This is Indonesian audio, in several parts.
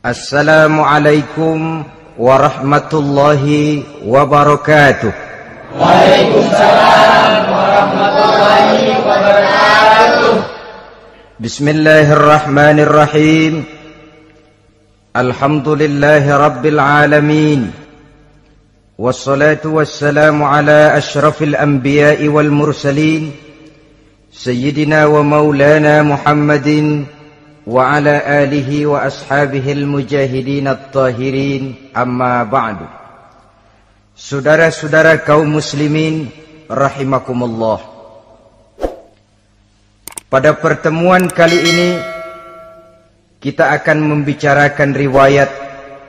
Assalamualaikum warahmatullahi wabarakatuh. Waalaikumsalam warahmatullahi wabarakatuh. Bismillahirrahmanirrahim. Alhamdulillahi rabbil alamin. Wassalatu wassalamu ala ashrafil anbiya'i wal mursalin, Sayyidina wa maulana Muhammadin wa ala alihi wa ashabihil mujahidin at-tahirin, amma ba'du. Saudara-saudara kaum muslimin rahimakumullah, pada pertemuan kali ini kita akan membicarakan riwayat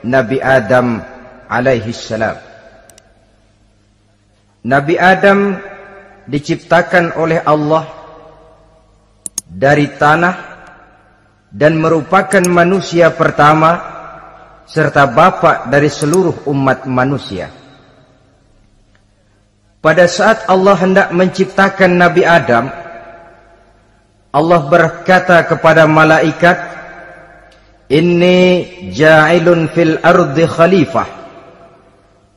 Nabi Adam alaihi salam. Nabi Adam diciptakan oleh Allah dari tanah dan merupakan manusia pertama serta bapa dari seluruh umat manusia. Pada saat Allah hendak menciptakan Nabi Adam, Allah berkata kepada malaikat, "Inni ja'ilun fil ardi khalifah."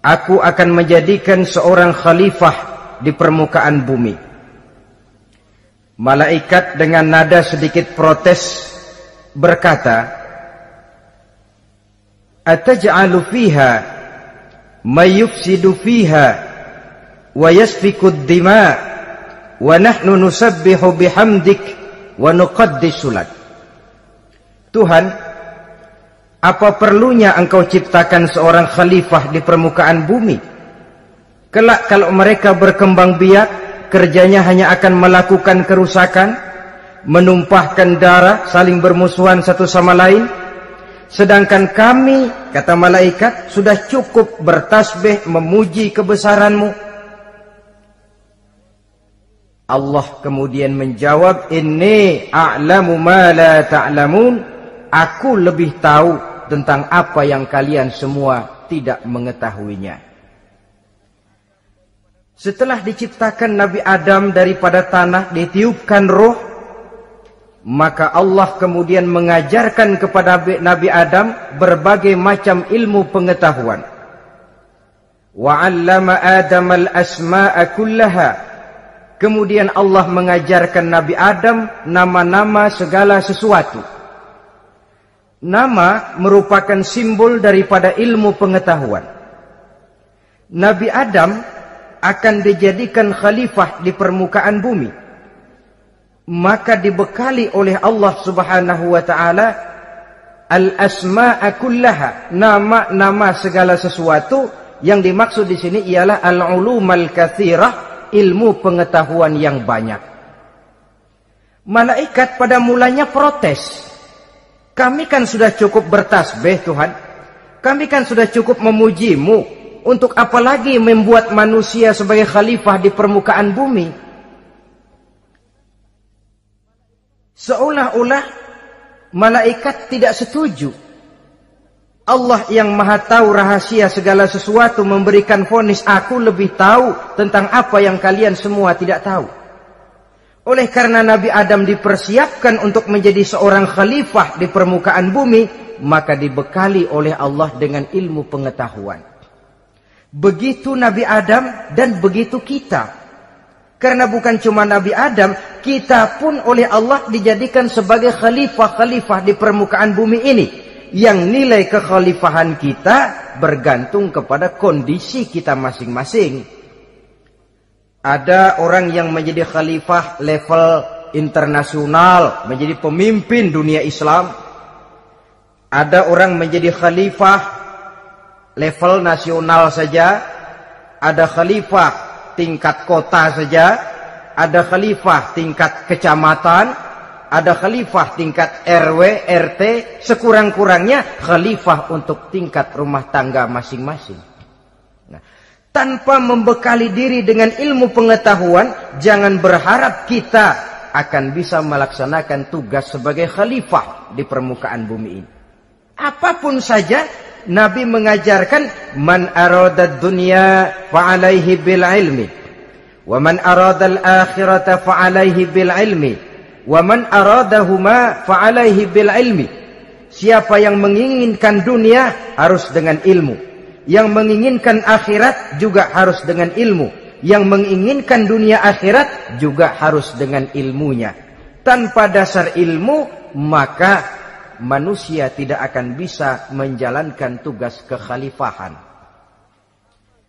Aku akan menjadikan seorang khalifah di permukaan bumi. Malaikat dengan nada sedikit protes berkata, "Ataj'alu fiha may yufsidu fiha wa yasfiku ad-dima wa nahnu nusabbihu bihamdik wa nuqaddisu lak." Tuhan, apa perlunya engkau ciptakan seorang khalifah di permukaan bumi? Kelak kalau mereka berkembang biak, kerjanya hanya akan melakukan kerusakan, menumpahkan darah, saling bermusuhan satu sama lain. Sedangkan kami, kata malaikat, sudah cukup bertasbih memuji kebesaranmu. Allah kemudian menjawab, "Inni a'lamu ma la ta'lamun." Aku lebih tahu tentang apa yang kalian semua tidak mengetahuinya. Setelah diciptakan Nabi Adam daripada tanah, ditiupkan roh, maka Allah kemudian mengajarkan kepada Nabi Adam berbagai macam ilmu pengetahuan. Wa 'allama Adam al-asma'a kullaha. Kemudian Allah mengajarkan Nabi Adam nama-nama segala sesuatu. Nama merupakan simbol daripada ilmu pengetahuan. Nabi Adam akan dijadikan khalifah di permukaan bumi, maka dibekali oleh Allah Subhanahu wa taala al-asma'a kullaha, nama-nama segala sesuatu. Yang dimaksud di sini ialah al-ulumal katsirah, ilmu pengetahuan yang banyak. Malaikat pada mulanya protes. Kami kan sudah cukup bertasbih Tuhan. Kami kan sudah cukup memujimu. Untuk apa lagi membuat manusia sebagai khalifah di permukaan bumi? Seolah-olah malaikat tidak setuju. Allah yang maha tahu rahasia segala sesuatu memberikan vonis, aku lebih tahu tentang apa yang kalian semua tidak tahu. Oleh karena Nabi Adam dipersiapkan untuk menjadi seorang khalifah di permukaan bumi, maka dibekali oleh Allah dengan ilmu pengetahuan. Begitu Nabi Adam dan begitu kita. Karena bukan cuma Nabi Adam, kita pun oleh Allah dijadikan sebagai khalifah-khalifah di permukaan bumi ini. Yang nilai kekhalifahan kita bergantung kepada kondisi kita masing-masing. Ada orang yang menjadi khalifah level internasional, menjadi pemimpin dunia Islam. Ada orang menjadi khalifah level nasional saja. Ada khalifah tingkat kota saja, ada khalifah tingkat kecamatan, ada khalifah tingkat RW, RT, sekurang-kurangnya khalifah untuk tingkat rumah tangga masing-masing. Nah, tanpa membekali diri dengan ilmu pengetahuan, jangan berharap kita akan bisa melaksanakan tugas sebagai khalifah di permukaan bumi ini. Apapun saja, Nabi mengajarkan, man aradad dunya fa'alaihi bil ilmi, wa man aradal akhirata fa'alaihi bil ilmi, wa man aradahuma fa'alaihi bil ilmi. Siapa yang menginginkan dunia harus dengan ilmu. Yang menginginkan akhirat juga harus dengan ilmu. Yang menginginkan dunia akhirat juga harus dengan ilmunya. Tanpa dasar ilmu, maka manusia tidak akan bisa menjalankan tugas kekhalifahan.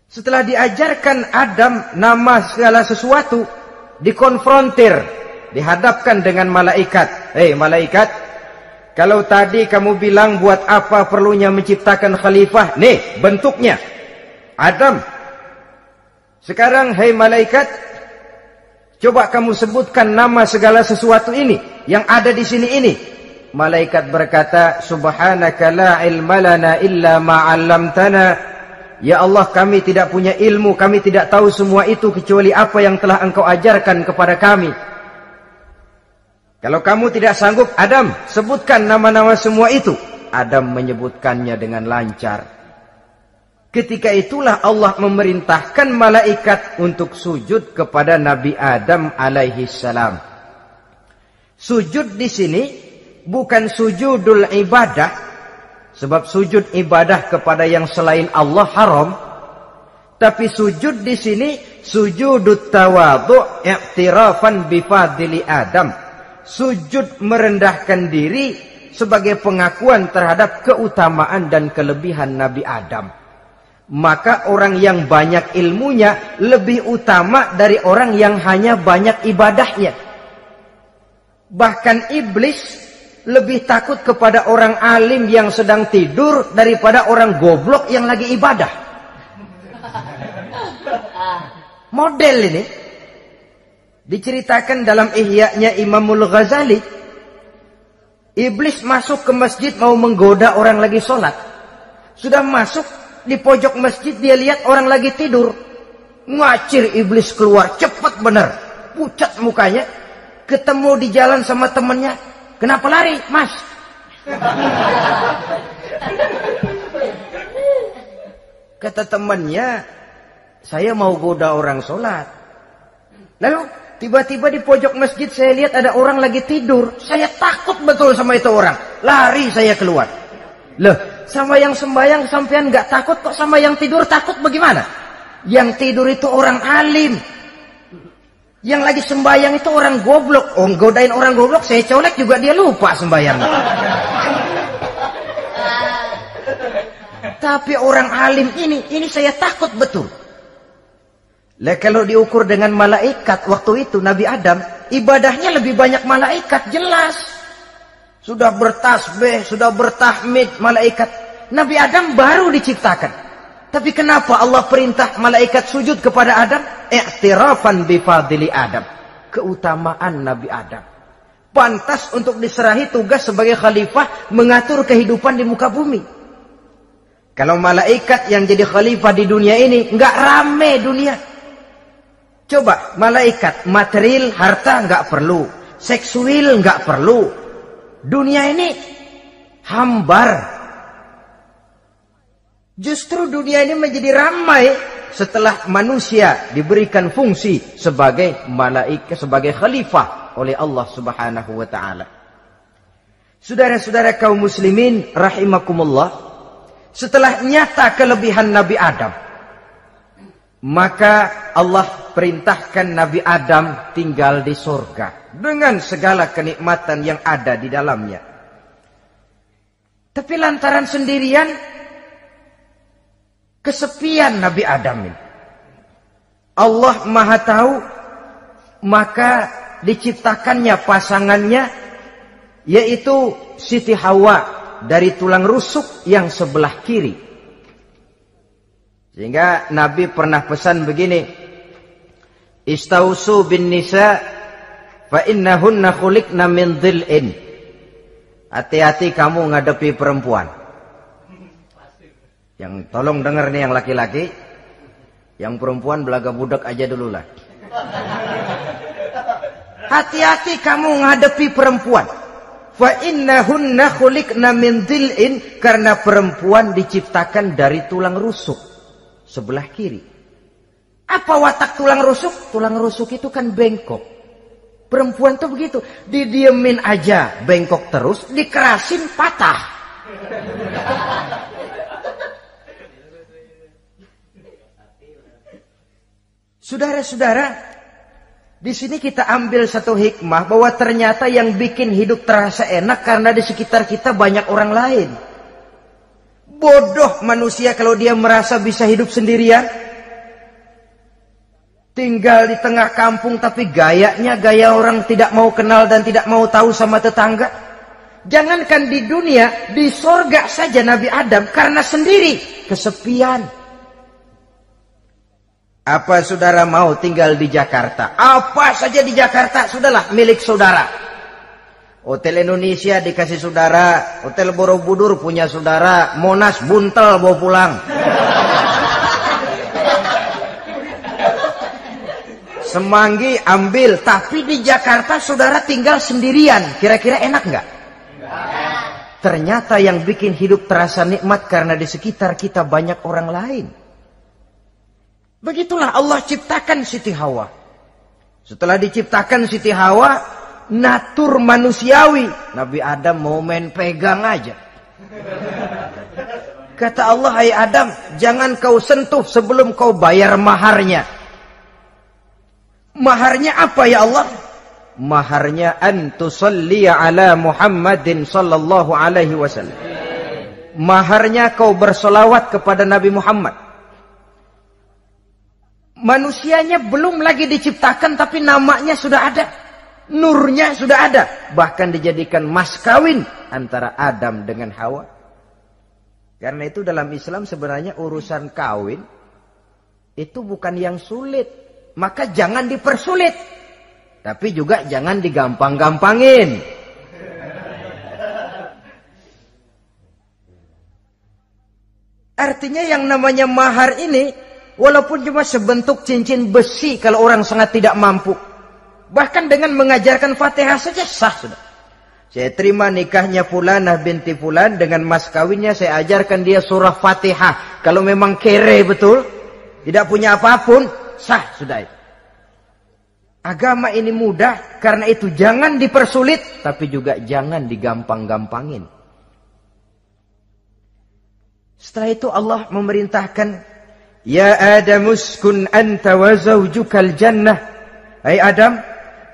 Setelah diajarkan Adam nama segala sesuatu, dikonfrontir, dihadapkan dengan malaikat. Hei malaikat, kalau tadi kamu bilang buat apa perlunya menciptakan khalifah? Nih bentuknya, Adam. Sekarang hei malaikat, coba kamu sebutkan nama segala sesuatu ini yang ada di sini ini. Malaikat berkata, Subhanaka la ilma lana illa ma 'allamtana. Ya Allah, kami tidak punya ilmu, kami tidak tahu semua itu kecuali apa yang telah Engkau ajarkan kepada kami. Kalau kamu tidak sanggup, Adam, sebutkan nama-nama semua itu. Adam menyebutkannya dengan lancar. Ketika itulah Allah memerintahkan malaikat untuk sujud kepada Nabi Adam alaihi salam. Sujud di sini bukan sujudul ibadah, sebab sujud ibadah kepada yang selain Allah haram. Tapi sujud di sini sujudut tawadhu' i'tirafan bifadli Adam. Sujud merendahkan diri sebagai pengakuan terhadap keutamaan dan kelebihan Nabi Adam. Maka orang yang banyak ilmunya lebih utama dari orang yang hanya banyak ibadahnya. Bahkan iblis lebih takut kepada orang alim yang sedang tidur daripada orang goblok yang lagi ibadah. Model ini diceritakan dalam Ihya-nya Imamul Ghazali. Iblis masuk ke masjid mau menggoda orang lagi sholat. Sudah masuk di pojok masjid, dia lihat orang lagi tidur. Ngacir iblis keluar, cepat bener, pucat mukanya. Ketemu di jalan sama temennya. Kenapa lari, Mas? Kata temannya, saya mau goda orang sholat. Lalu tiba-tiba di pojok masjid saya lihat ada orang lagi tidur. Saya takut betul sama itu orang. Lari saya keluar. Loh, sama yang sembahyang sampean nggak takut, kok sama yang tidur takut bagaimana? Yang tidur itu orang alim. Yang lagi sembahyang itu orang goblok. Oh, godain orang goblok, saya colek juga dia lupa sembahyang. Tapi orang alim ini saya takut betul. Lah kalau diukur dengan malaikat waktu itu Nabi Adam, ibadahnya lebih banyak malaikat, jelas. Sudah bertasbih, sudah bertahmid malaikat. Nabi Adam baru diciptakan. Tapi kenapa Allah perintah malaikat sujud kepada Adam? I'tirafan bifadli Adam. Keutamaan Nabi Adam. Pantas untuk diserahi tugas sebagai khalifah mengatur kehidupan di muka bumi. Kalau malaikat yang jadi khalifah di dunia ini, nggak rame dunia. Coba, malaikat material, harta nggak perlu. Seksual nggak perlu. Dunia ini hambar. Justru dunia ini menjadi ramai setelah manusia diberikan fungsi sebagai malaikat, sebagai khalifah oleh Allah Subhanahu wa taala. Saudara-saudara kaum muslimin rahimakumullah, setelah nyata kelebihan Nabi Adam, maka Allah perintahkan Nabi Adam tinggal di surga dengan segala kenikmatan yang ada di dalamnya. Tapi lantaran sendirian, kesepian Nabi Adam ini. Allah Maha tahu, maka diciptakannya pasangannya, yaitu Siti Hawa dari tulang rusuk yang sebelah kiri. Sehingga Nabi pernah pesan begini, Istausu bin nisa fa innahunna khuliqna min dhil'in. Hati-hati kamu ngadepi perempuan. Yang tolong dengar nih yang laki-laki, yang perempuan belaga budak aja dulu lah. Hati-hati kamu ngadepi perempuan. Fa innahunna khuliqna min dhil'in, karena perempuan diciptakan dari tulang rusuk sebelah kiri. Apa watak tulang rusuk? Tulang rusuk itu kan bengkok. Perempuan tuh begitu, didiemin aja bengkok terus, dikerasin patah. Saudara-saudara, di sini kita ambil satu hikmah bahwa ternyata yang bikin hidup terasa enak karena di sekitar kita banyak orang lain. Bodoh manusia kalau dia merasa bisa hidup sendirian. Tinggal di tengah kampung tapi gayanya gaya orang tidak mau kenal dan tidak mau tahu sama tetangga. Jangankan di dunia, di sorga saja Nabi Adam karena sendiri kesepian. Apa saudara mau tinggal di Jakarta? Apa saja di Jakarta, sudahlah milik saudara. Hotel Indonesia dikasih saudara, Hotel Borobudur punya saudara, Monas buntel bawa pulang. Semanggi ambil, tapi di Jakarta saudara tinggal sendirian. Kira-kira enak nggak? Ternyata yang bikin hidup terasa nikmat karena di sekitar kita banyak orang lain. Begitulah Allah ciptakan Siti Hawa. Setelah diciptakan Siti Hawa, natur manusiawi. Nabi Adam mau main pegang aja. Kata Allah, hai Adam, jangan kau sentuh sebelum kau bayar maharnya. Maharnya apa ya Allah? Maharnya antusalliya ala Muhammadin sallallahu alaihi wasallam. Maharnya kau bersolawat kepada Nabi Muhammad. Manusianya belum lagi diciptakan tapi namanya sudah ada. Nurnya sudah ada. Bahkan dijadikan mas kawin antara Adam dengan Hawa. Karena itu dalam Islam sebenarnya urusan kawin itu bukan yang sulit. Maka jangan dipersulit. Tapi juga jangan digampang-gampangin. Artinya yang namanya mahar ini walaupun cuma sebentuk cincin besi kalau orang sangat tidak mampu. Bahkan dengan mengajarkan Fatihah saja sah sudah. Saya terima nikahnya Fulanah binti Fulan, dengan mas kawinnya saya ajarkan dia surah Fatihah. Kalau memang kere betul, tidak punya apapun, sah sudah itu. Agama ini mudah, karena itu jangan dipersulit, tapi juga jangan digampang-gampangin. Setelah itu Allah memerintahkan, ya Adam uskun anta wa zawjukal jannah. Hai Adam,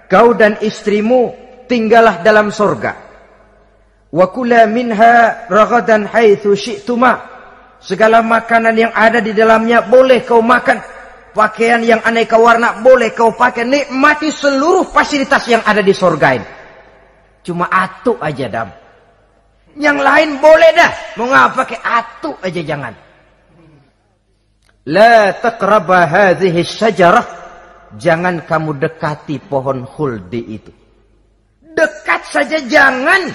kau dan istrimu tinggallah dalam surga. Wa kula minha ragadan haitsu syi'tuma. Segala makanan yang ada di dalamnya boleh kau makan. Pakaian yang aneka warna boleh kau pakai. Nikmati seluruh fasilitas yang ada di surga ini. Cuma atu aja Adam. Yang lain boleh dah. Mau ngapa pakai atu aja jangan. La taqraba hadhihi syajarah. Jangan kamu dekati pohon khuldi itu. Dekat saja jangan.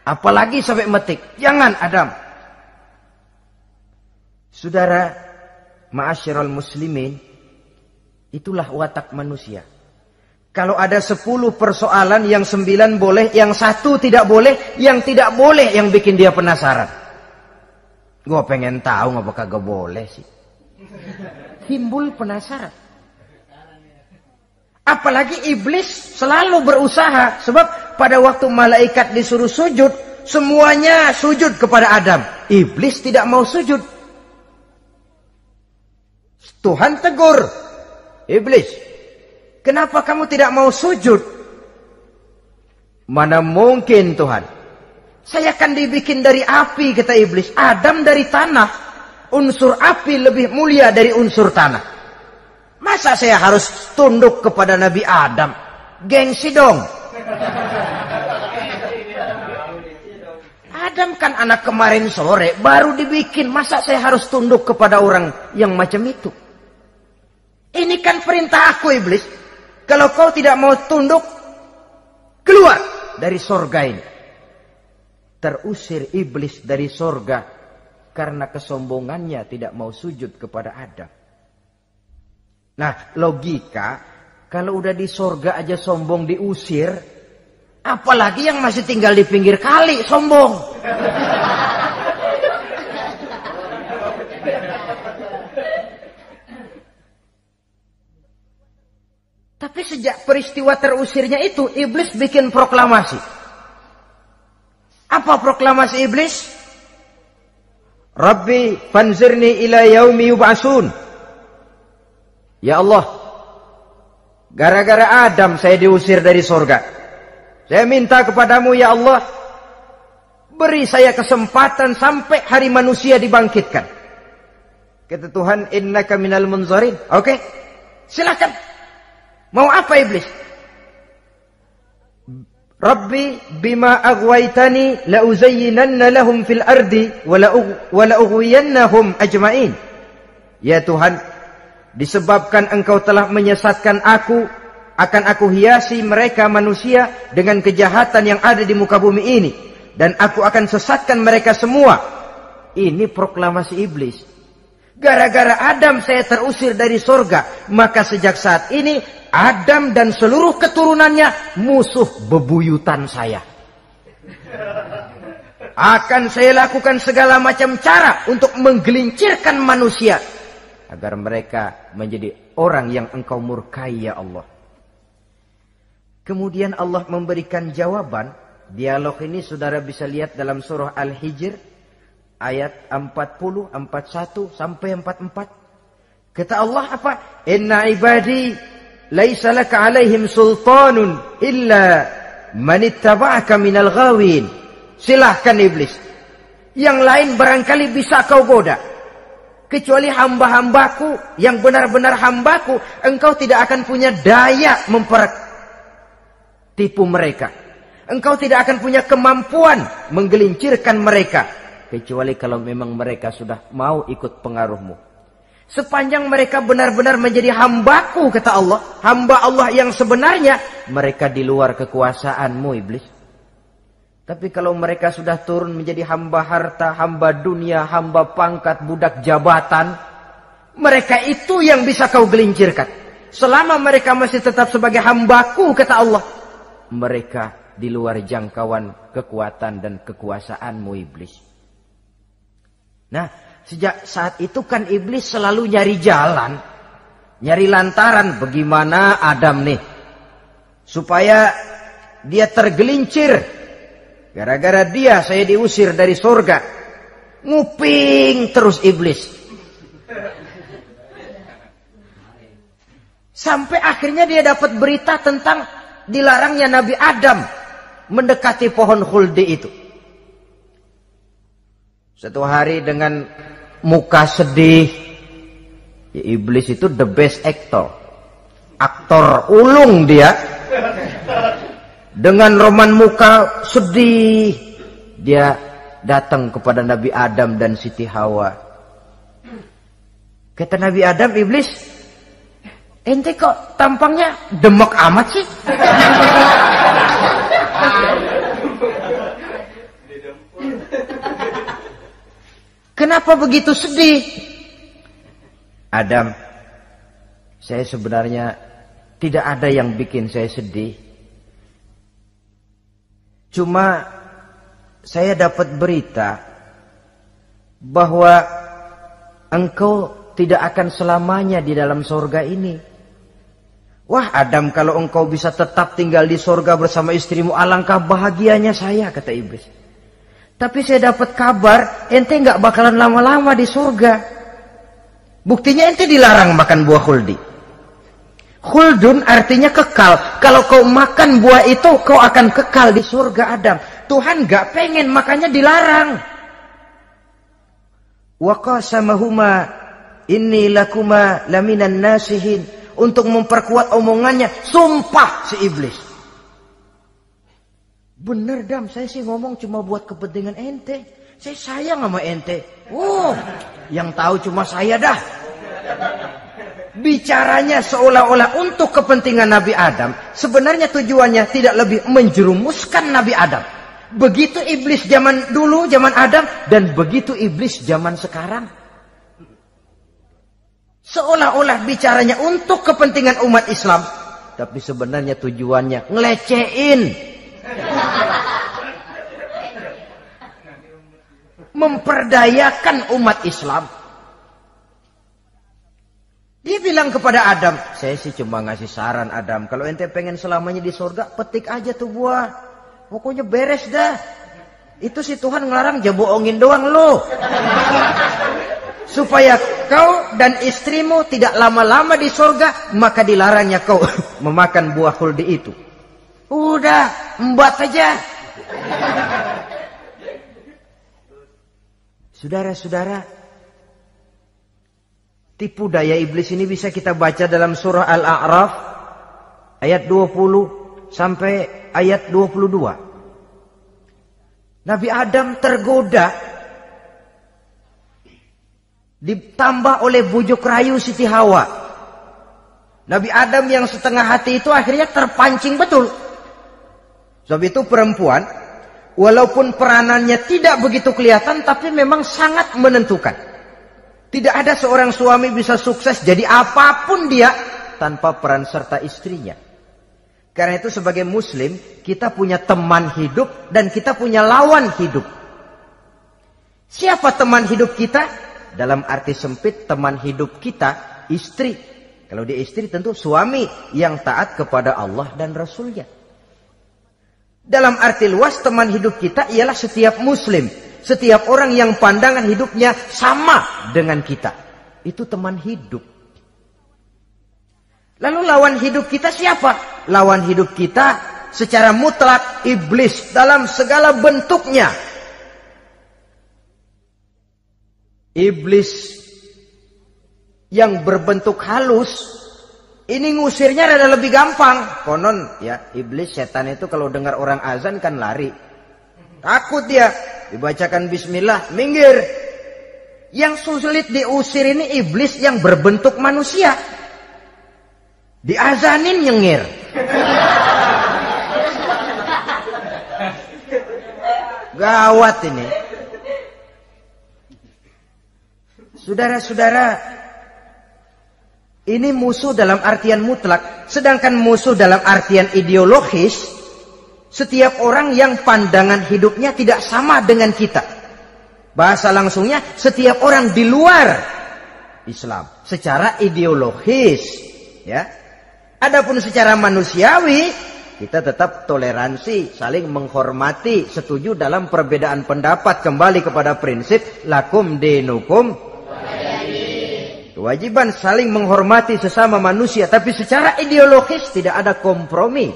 Apalagi sampai metik. Jangan Adam. Saudara, ma'asyiral muslimin, itulah watak manusia. Kalau ada 10 persoalan, yang 9 boleh, yang 1 tidak boleh, yang tidak boleh yang bikin dia penasaran. Gua pengen tahu ngapa kagak boleh sih. Timbul penasaran. Apalagi iblis selalu berusaha. Sebab pada waktu malaikat disuruh sujud, semuanya sujud kepada Adam. Iblis tidak mau sujud. Tuhan tegur, iblis, kenapa kamu tidak mau sujud? Mana mungkin Tuhan. Saya kan dibikin dari api, kata iblis. Adam dari tanah. Unsur api lebih mulia dari unsur tanah. Masa saya harus tunduk kepada Nabi Adam? Gengsi dong. Adam kan anak kemarin sore, baru dibikin. Masa saya harus tunduk kepada orang yang macam itu? Ini kan perintah aku iblis. Kalau kau tidak mau tunduk, keluar dari sorga ini. Terusir iblis dari sorga karena kesombongannya tidak mau sujud kepada Adam. Nah, logika, kalau udah di sorga aja sombong diusir, apalagi yang masih tinggal di pinggir kali sombong. Tapi sejak peristiwa terusirnya itu, iblis bikin proklamasi. Apa proklamasi iblis? Rabbi fanzirni ila yaumi yub'asun. Ya Allah, gara-gara Adam saya diusir dari surga. Saya minta kepadamu ya Allah, beri saya kesempatan sampai hari manusia dibangkitkan. Kata Tuhan, innaka minal munzarin. Oke, silakan. Mau apa iblis? Rabbi bima aghwaytani la uzayyinanna lahum fil ardi wa la ughwiyannahum ajma'in. Ya Tuhan, disebabkan engkau telah menyesatkan aku, akan aku hiasi mereka manusia dengan kejahatan yang ada di muka bumi ini, dan aku akan sesatkan mereka semua. Ini proklamasi iblis. Gara-gara Adam saya terusir dari surga, maka sejak saat ini Adam dan seluruh keturunannya musuh bebuyutan saya. Akan saya lakukan segala macam cara untuk menggelincirkan manusia agar mereka menjadi orang yang engkau murkai ya Allah. Kemudian Allah memberikan jawaban. Dialog ini saudara bisa lihat dalam surah Al-Hijr ayat 40, 41 sampai 44. Kata Allah apa? Inna ibadi laisa laka alaihim sultanun illa man ittaba'aka minal ghawin. Silahkan iblis. Yang lain barangkali bisa kau goda. Kecuali hamba-hambaku yang benar-benar hambaku, engkau tidak akan punya daya tipu mereka. Engkau tidak akan punya kemampuan menggelincirkan mereka. Kecuali kalau memang mereka sudah mau ikut pengaruhmu. Sepanjang mereka benar-benar menjadi hambaku, kata Allah. Hamba Allah yang sebenarnya, mereka di luar kekuasaanmu iblis. Tapi kalau mereka sudah turun menjadi hamba harta, hamba dunia, hamba pangkat, budak jabatan, mereka itu yang bisa kau gelincirkan. Selama mereka masih tetap sebagai hambaku, kata Allah, mereka di luar jangkauan kekuatan dan kekuasaanmu iblis. Nah, sejak saat itu kan iblis selalu nyari jalan, nyari lantaran bagaimana Adam nih supaya dia tergelincir. Gara-gara dia saya diusir dari surga. Nguping terus iblis. Sampai akhirnya dia dapat berita tentang dilarangnya Nabi Adam mendekati pohon khuldi itu. Satu hari dengan muka sedih. Ya, iblis itu the best actor. Aktor ulung dia. Dengan roman muka sedih. Dia datang kepada Nabi Adam dan Siti Hawa. Kata Nabi Adam, iblis, ente kok tampangnya demek amat sih? Kenapa begitu sedih? Adam, saya sebenarnya tidak ada yang bikin saya sedih. Cuma saya dapat berita bahwa engkau tidak akan selamanya di dalam surga ini. Wah Adam, kalau engkau bisa tetap tinggal di surga bersama istrimu, alangkah bahagianya saya, kata iblis. Tapi saya dapat kabar ente nggak bakalan lama-lama di surga. Buktinya ente dilarang makan buah khuldi. Khuldun artinya kekal. Kalau kau makan buah itu, kau akan kekal di surga Adam. Tuhan nggak pengen, makanya dilarang. Wa qasamahuma inni lakuma laminan nasihin. Untuk memperkuat omongannya, sumpah si iblis. Bener Dam, saya sih ngomong cuma buat kepentingan ente. Saya sayang sama ente. Oh, yang tahu cuma saya dah. Bicaranya seolah-olah untuk kepentingan Nabi Adam. Sebenarnya tujuannya tidak lebih menjerumuskan Nabi Adam. Begitu iblis zaman dulu, zaman Adam, dan begitu iblis zaman sekarang. Seolah-olah bicaranya untuk kepentingan umat Islam, tapi sebenarnya tujuannya ngelecehin, memperdayakan umat Islam. Dia bilang kepada Adam, saya sih cuma ngasih saran Adam, kalau ente pengen selamanya di surga, petik aja tuh buah. Pokoknya beres dah. Itu si Tuhan ngelarang, ya bohongin doang lo. Supaya engkau dan istrimu tidak lama-lama di surga, maka dilarangnya kau memakan buah khuldi itu. Udah, embat aja. Saudara-saudara, tipu daya iblis ini bisa kita baca dalam surah Al-A'raf ayat 20 sampai ayat 22. Nabi Adam tergoda, ditambah oleh bujuk rayu Siti Hawa. Nabi Adam yang setengah hati itu akhirnya terpancing betul. Sebab itu perempuan, walaupun peranannya tidak begitu kelihatan, tapi memang sangat menentukan. Tidak ada seorang suami bisa sukses jadi apapun dia tanpa peran serta istrinya. Karena itu sebagai muslim, kita punya teman hidup dan kita punya lawan hidup. Siapa teman hidup kita? Dalam arti sempit, teman hidup kita istri. Kalau dia istri tentu suami yang taat kepada Allah dan Rasulnya. Dalam arti luas, teman hidup kita ialah setiap muslim. Setiap orang yang pandangan hidupnya sama dengan kita. Itu teman hidup. Lalu lawan hidup kita siapa? Lawan hidup kita secara mutlak iblis dalam segala bentuknya. Iblis yang berbentuk halus, ini ngusirnya ada lebih gampang. Konon ya, iblis setan itu kalau dengar orang azan kan lari. Takut dia. Dibacakan bismillah, minggir. Yang sulit diusir ini iblis yang berbentuk manusia. Diazanin nyengir. Gawat ini. Saudara-saudara, ini musuh dalam artian mutlak. Sedangkan musuh dalam artian ideologis, setiap orang yang pandangan hidupnya tidak sama dengan kita. Bahasa langsungnya, setiap orang di luar Islam secara ideologis, ya. Adapun secara manusiawi, kita tetap toleransi, saling menghormati, setuju dalam perbedaan pendapat, kembali kepada prinsip lakum dinukum. Kewajiban saling menghormati sesama manusia, tapi secara ideologis tidak ada kompromi.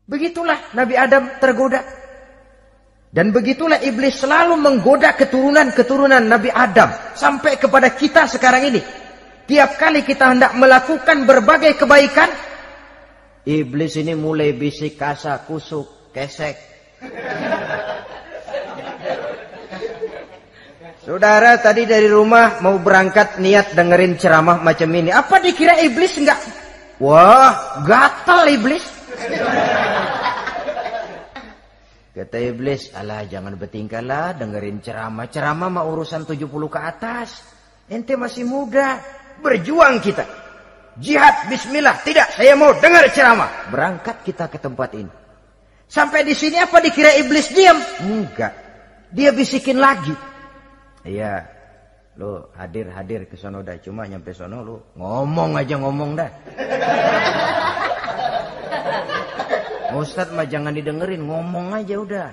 Begitulah Nabi Adam tergoda. Dan begitulah iblis selalu menggoda keturunan-keturunan Nabi Adam sampai kepada kita sekarang ini. Tiap kali kita hendak melakukan berbagai kebaikan, iblis ini mulai bisik kasa, kusuk, kesek. Saudara tadi dari rumah mau berangkat niat dengerin ceramah macam ini. Apa dikira iblis enggak? Wah, gatal iblis. Kata iblis, alah jangan bertingkah lah dengerin ceramah. Ceramah mah urusan 70 ke atas. Ente masih muda. Berjuang kita. Jihad, bismillah. Tidak, saya mau dengar ceramah. Berangkat kita ke tempat ini. Sampai di sini apa dikira iblis diam? Enggak. Dia bisikin lagi. Iya, lo hadir ke sono dah. Cuma nyampe sono lo ngomong aja ngomong dah. Ustadz mah jangan didengerin, ngomong aja udah.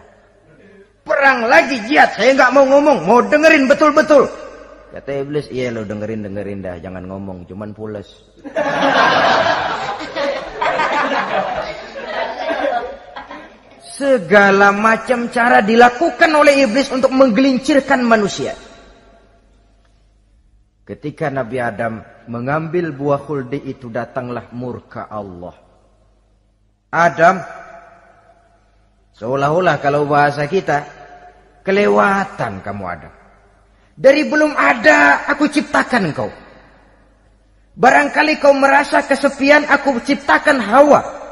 Perang lagi jihad, saya nggak mau ngomong, mau dengerin betul-betul. Kata iblis, iya lo dengerin dah, jangan ngomong, cuman pules. Segala macam cara dilakukan oleh iblis untuk menggelincirkan manusia. Ketika Nabi Adam mengambil buah khuldi itu, datanglah murka Allah. Adam, seolah-olah kalau bahasa kita, kelewatan kamu Adam. Dari belum ada aku ciptakan kau. Barangkali kau merasa kesepian, aku ciptakan Hawa.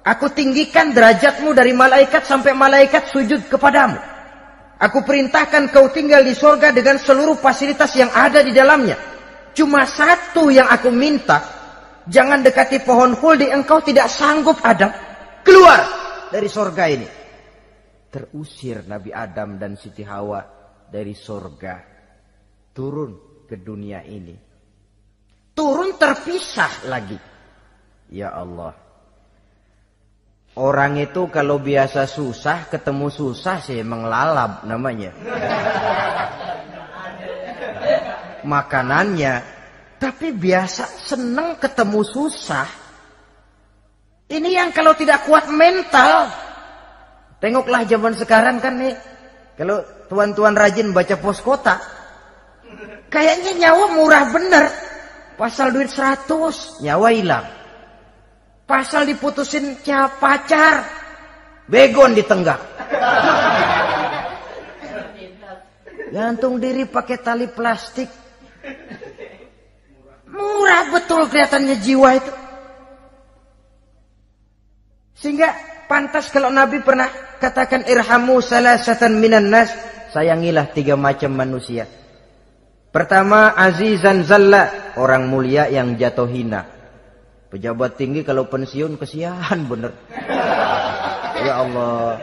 Aku tinggikan derajatmu dari malaikat sampai malaikat sujud kepadamu. Aku perintahkan kau tinggal di sorga dengan seluruh fasilitas yang ada di dalamnya. Cuma satu yang aku minta, jangan dekati pohon khuldi, engkau tidak sanggup Adam. Keluar dari sorga ini. Terusir Nabi Adam dan Siti Hawa dari sorga. Turun ke dunia ini. Turun terpisah lagi. Ya Allah. Orang itu kalau biasa susah, ketemu susah sih emang lalab namanya. makanannya, tapi biasa seneng ketemu susah. Ini yang kalau tidak kuat mental. Tengoklah zaman sekarang kan nih, kalau tuan-tuan rajin baca pos kota, kayaknya nyawa murah bener. Pasal duit 100, nyawa hilang. Pasal diputusin pacar, begon ditenggak. Gantung diri pakai tali plastik. Murah betul kelihatannya jiwa itu. Sehingga pantas kalau Nabi pernah katakan irhamu salasatan minan nas, sayangilah 3 macam manusia. Pertama, azizan zalla, orang mulia yang jatuh hina. Pejabat tinggi kalau pensiun kesian bener. Ya Allah.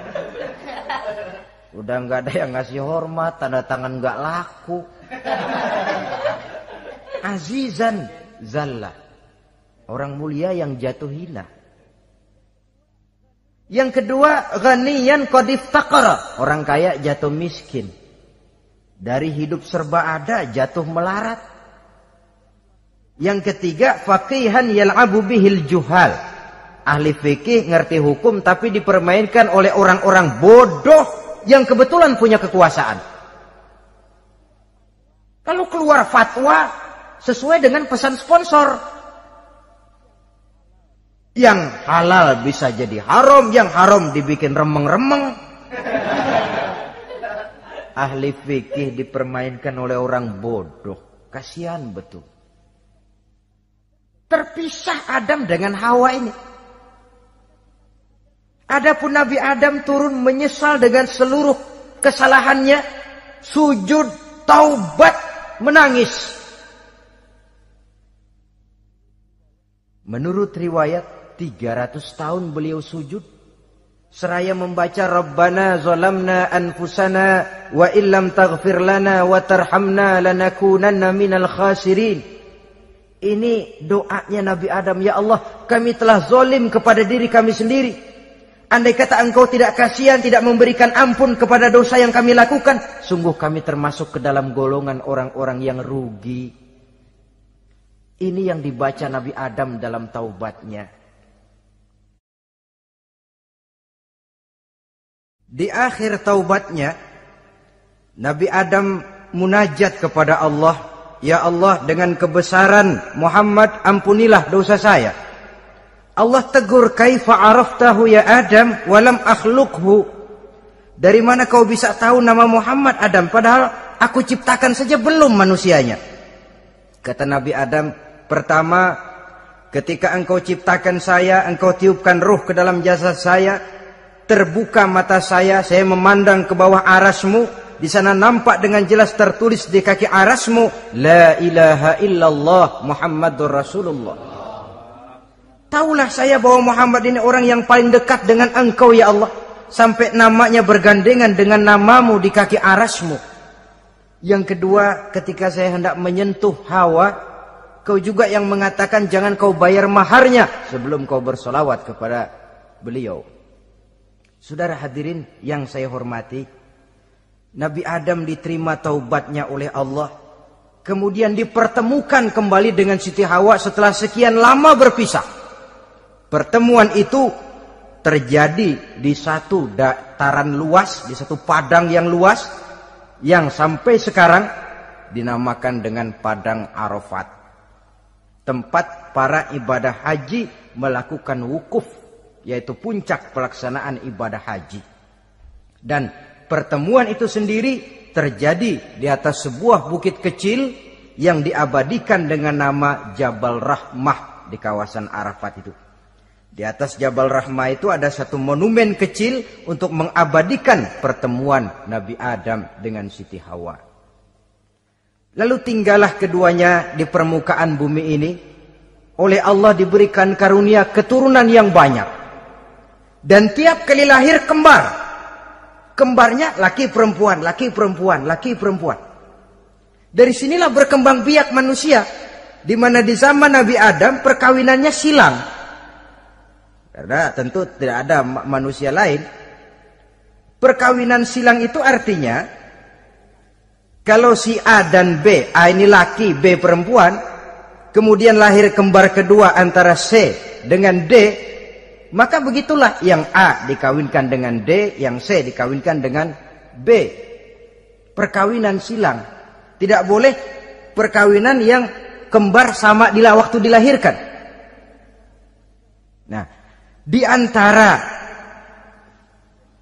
Udah nggak ada yang ngasih hormat, tanda tangan nggak laku. Azizan zalla, orang mulia yang jatuh hina. Yang kedua, ghaniyan qad iftaqara, orang kaya jatuh miskin. Dari hidup serba ada jatuh melarat. Yang ketiga, faqihan yal'abu bihil juhal, ahli fikih ngerti hukum tapi dipermainkan oleh orang-orang bodoh yang kebetulan punya kekuasaan. Kalau keluar fatwa sesuai dengan pesan sponsor, yang halal bisa jadi haram, yang haram dibikin remeng-remeng. Ahli fikih dipermainkan oleh orang bodoh. Kasihan betul. Terpisah Adam dengan Hawa ini. Adapun Nabi Adam turun menyesal dengan seluruh kesalahannya, sujud, taubat, menangis. Menurut riwayat 300 tahun beliau sujud seraya membaca Rabbana zalamna anfusana wa illam taghfir lana wa tarhamna lanakunanna minal khasirin. Ini doanya Nabi Adam, ya Allah, kami telah zalim kepada diri kami sendiri. Andai kata engkau tidak kasihan, tidak memberikan ampun kepada dosa yang kami lakukan, sungguh kami termasuk ke dalam golongan orang-orang yang rugi. Ini yang dibaca Nabi Adam dalam taubatnya. Di akhir taubatnya, Nabi Adam munajat kepada Allah, ya Allah, dengan kebesaran Muhammad ampunilah dosa saya. Allah tegur, kaifa araftahu ya Adam walam akhluqhu. Dari mana kau bisa tahu nama Muhammad Adam padahal aku ciptakan saja belum manusianya. Kata Nabi Adam, pertama, ketika engkau ciptakan saya, engkau tiupkan ruh ke dalam jasad saya, terbuka mata saya memandang ke bawah arasmu. Di sana nampak dengan jelas tertulis di kaki arasmu, la ilaha illallah Muhammadur Rasulullah. Taulah saya bahwa Muhammad ini orang yang paling dekat dengan engkau ya Allah, sampai namanya bergandengan dengan namamu di kaki arasmu. Yang kedua, ketika saya hendak menyentuh Hawa, kau juga yang mengatakan jangan kau bayar maharnya sebelum kau bersolawat kepada beliau. Saudara hadirin yang saya hormati, Nabi Adam diterima taubatnya oleh Allah. Kemudian dipertemukan kembali dengan Siti Hawa setelah sekian lama berpisah. Pertemuan itu terjadi di satu dataran luas, di satu padang yang luas, yang sampai sekarang dinamakan dengan Padang Arafat. Tempat para ibadah haji melakukan wukuf, yaitu puncak pelaksanaan ibadah haji. Dan pertemuan itu sendiri terjadi di atas sebuah bukit kecil yang diabadikan dengan nama Jabal Rahmah di kawasan Arafat itu. Di atas Jabal Rahmah itu ada satu monumen kecil untuk mengabadikan pertemuan Nabi Adam dengan Siti Hawa. Lalu tinggallah keduanya di permukaan bumi ini. Oleh Allah diberikan karunia keturunan yang banyak. Dan tiap kali lahir kembar. Kembarnya laki perempuan, laki perempuan, laki perempuan. Dari sinilah berkembang biak manusia. Di mana di zaman Nabi Adam perkawinannya silang. Karena tentu tidak ada manusia lain. Perkawinan silang itu artinya Kalau si A dan B, A ini laki, B perempuan, kemudian lahir kembar kedua antara C dengan D, maka begitulah yang A dikawinkan dengan D, yang C dikawinkan dengan B. Perkawinan silang. Tidak boleh perkawinan yang kembar sama di waktu dilahirkan. Nah, di antara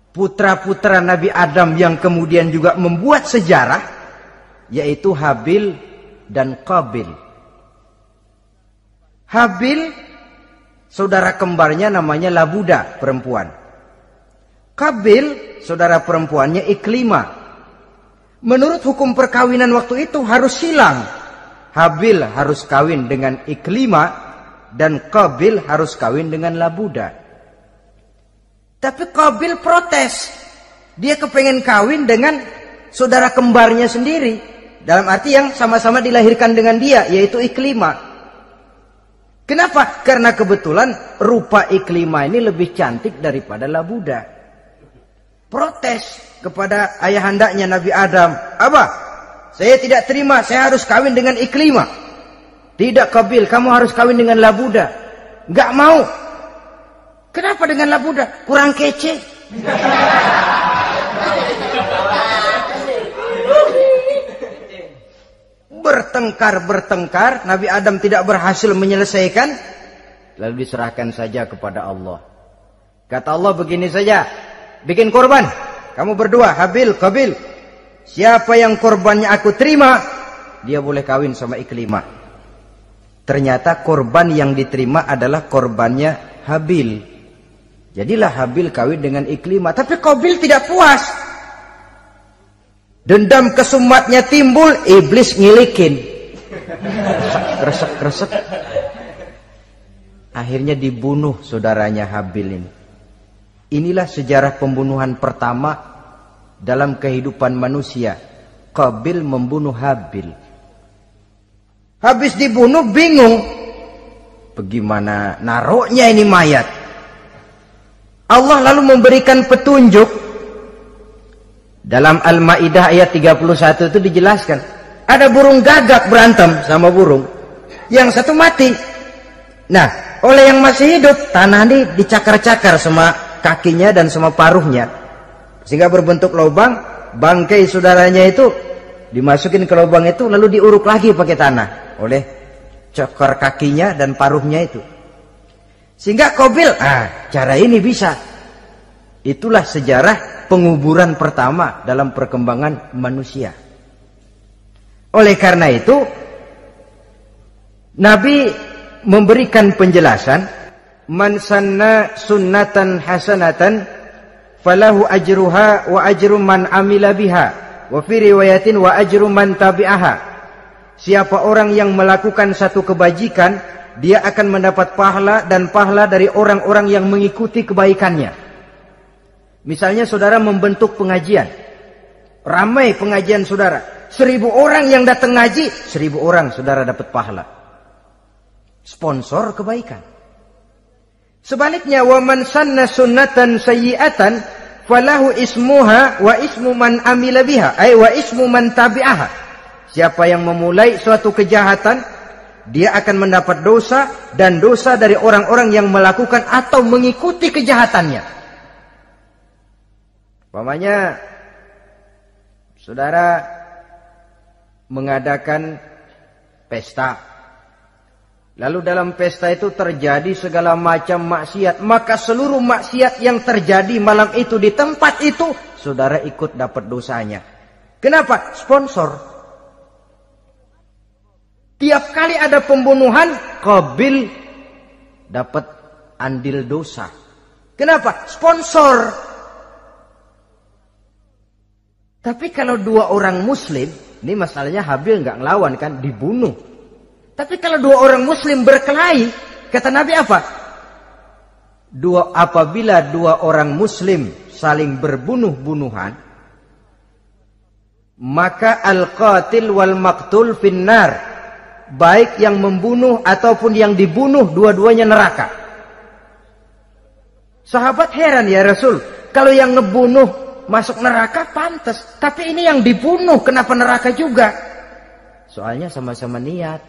putra-putra Nabi Adam yang kemudian juga membuat sejarah, yaitu Habil dan Qabil. Habil, saudara kembarnya namanya Labuda, perempuan. Qabil, saudara perempuannya Iklimah. Menurut hukum perkawinan waktu itu harus silang. Habil harus kawin dengan Iklimah dan Qabil harus kawin dengan Labuda. Tapi Qabil protes. Dia kepengen kawin dengan saudara kembarnya sendiri. Dalam arti yang sama-sama dilahirkan dengan dia, yaitu Iklimah. Kenapa? Karena kebetulan rupa Iklimah ini lebih cantik daripada Labuda. Protes kepada ayahandanya Nabi Adam. Abah, saya tidak terima, saya harus kawin dengan Iklimah. Tidak Qabil, kamu harus kawin dengan Labuda. Enggak mau. Kenapa dengan Labuda? Kurang kece. Bertengkar, Nabi Adam tidak berhasil menyelesaikan, lalu diserahkan saja kepada Allah. Kata Allah begini saja, bikin korban, kamu berdua, Habil, Qabil. Siapa yang korbannya aku terima, dia boleh kawin sama Iklimah. Ternyata korban yang diterima adalah korbannya Habil. Jadilah Habil kawin dengan Iklimah. Tapi Qabil tidak puas. Dendam kesumatnya timbul, iblis ngilikin. Kresek. Akhirnya dibunuh saudaranya Habil ini. Inilah sejarah pembunuhan pertama dalam kehidupan manusia. Qabil membunuh Habil. Habis dibunuh bingung. Bagaimana naruhnya ini mayat? Allah lalu memberikan petunjuk. Dalam Al-Maidah ayat 31 itu dijelaskan. Ada burung gagak berantem sama burung. Yang satu mati. Nah, oleh yang masih hidup, tanah ini dicakar-cakar sama kakinya dan sama paruhnya. Sehingga berbentuk lubang, bangkai saudaranya itu dimasukin ke lubang itu, lalu diuruk lagi pakai tanah. Oleh cakar kakinya dan paruhnya itu. Sehingga Qabil, cara ini bisa. Itulah sejarah penguburan pertama dalam perkembangan manusia. Oleh karena itu, Nabi memberikan penjelasan, man sanna sunnatan hasanatan falahu ajruha wa ajru man amila biha wa fi riwayatin wa ajru man tabi'aha. Siapa orang yang melakukan satu kebajikan, dia akan mendapat pahala dan pahala dari orang-orang yang mengikuti kebaikannya. Misalnya saudara membentuk pengajian. Ramai pengajian saudara. 1000 orang yang datang ngaji, 1000 orang saudara dapat pahala. Sponsor kebaikan. Sebaliknya, wa man sanna sunnatan sayyi'atan falahu ismuha wa ismu man amila biha, ay wa ismu man tabi'aha. Siapa yang memulai suatu kejahatan, dia akan mendapat dosa dan dosa dari orang-orang yang melakukan atau mengikuti kejahatannya. Umpamanya saudara mengadakan pesta. Lalu dalam pesta itu terjadi segala macam maksiat, maka seluruh maksiat yang terjadi malam itu di tempat itu, saudara ikut dapat dosanya. Kenapa? Sponsor. Tiap kali ada pembunuhan, Qabil dapat andil dosa. Kenapa? Sponsor. Tapi kalau 2 orang muslim, ini masalahnya Habil nggak ngelawan kan, dibunuh. Tapi kalau 2 orang muslim berkelahi, kata Nabi apa? Apabila 2 orang muslim saling berbunuh-bunuhan, maka al-qatil wal maqtul finnar. Baik yang membunuh ataupun yang dibunuh, dua-duanya neraka. Sahabat heran, ya Rasul, kalau yang ngebunuh masuk neraka pantas. Tapi ini yang dibunuh, kenapa neraka juga? Soalnya sama-sama niat.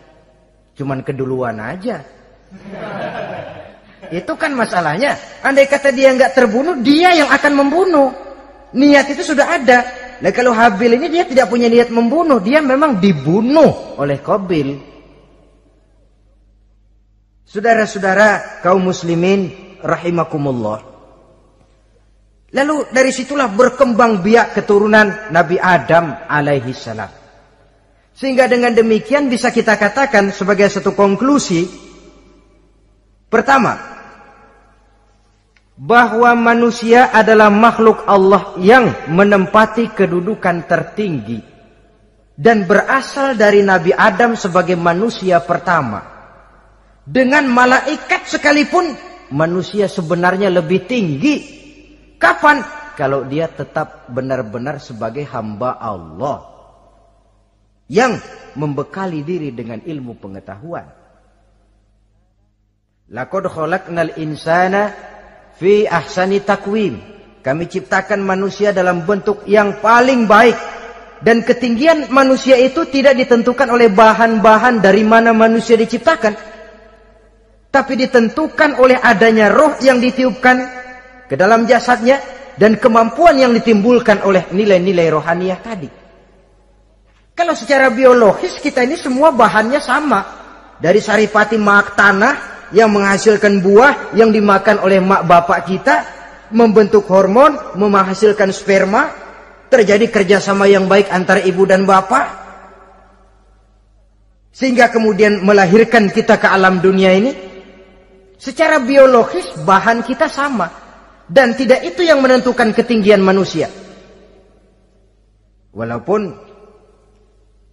Cuman keduluan aja. Itu kan masalahnya. Andai kata dia nggak terbunuh, dia yang akan membunuh. Niat itu sudah ada. Nah kalau Habil ini dia tidak punya niat membunuh. Dia memang dibunuh oleh Qabil. Saudara-saudara kaum muslimin rahimakumullah. Lalu dari situlah berkembang biak keturunan Nabi Adam alaihi salam. Sehingga dengan demikian bisa kita katakan sebagai satu konklusi. Pertama, bahwa manusia adalah makhluk Allah yang menempati kedudukan tertinggi. Dan berasal dari Nabi Adam sebagai manusia pertama. Dengan malaikat sekalipun, manusia sebenarnya lebih tinggi. Kapan? Kalau dia tetap benar-benar sebagai hamba Allah. Yang membekali diri dengan ilmu pengetahuan. Laqad khalaqnal insana fi ahsani takwim. Kami ciptakan manusia dalam bentuk yang paling baik. Dan ketinggian manusia itu tidak ditentukan oleh bahan-bahan dari mana manusia diciptakan. Tapi ditentukan oleh adanya roh yang ditiupkan ke dalam jasadnya. Dan kemampuan yang ditimbulkan oleh nilai-nilai rohaniah tadi. Kalau secara biologis kita ini semua bahannya sama. Dari saripati mak tanah yang menghasilkan buah yang dimakan oleh mak bapak kita. Membentuk hormon, menghasilkan sperma. Terjadi kerjasama yang baik antara ibu dan bapak. Sehingga kemudian melahirkan kita ke alam dunia ini. Secara biologis bahan kita sama. Dan tidak itu yang menentukan ketinggian manusia. Walaupun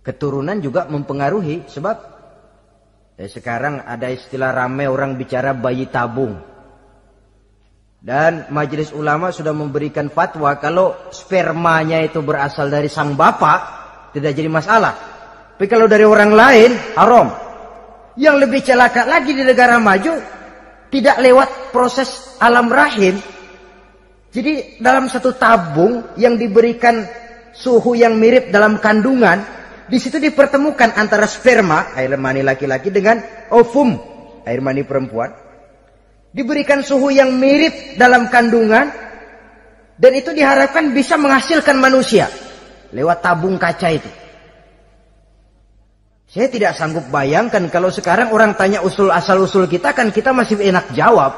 keturunan juga mempengaruhi. Sebab sekarang ada istilah ramai orang bicara bayi tabung. Dan majelis ulama sudah memberikan fatwa kalau spermanya itu berasal dari sang bapak, tidak jadi masalah. Tapi kalau dari orang lain, haram. Yang lebih celaka lagi di negara maju, tidak lewat proses alam rahim. Jadi dalam satu tabung yang diberikan suhu yang mirip dalam kandungan, di situ dipertemukan antara sperma, air mani laki-laki, dengan ovum, air mani perempuan. Diberikan suhu yang mirip dalam kandungan. Dan itu diharapkan bisa menghasilkan manusia. Lewat tabung kaca itu. Saya tidak sanggup bayangkan kalau sekarang orang tanya asal-usul kita, kan kita masih enak jawab.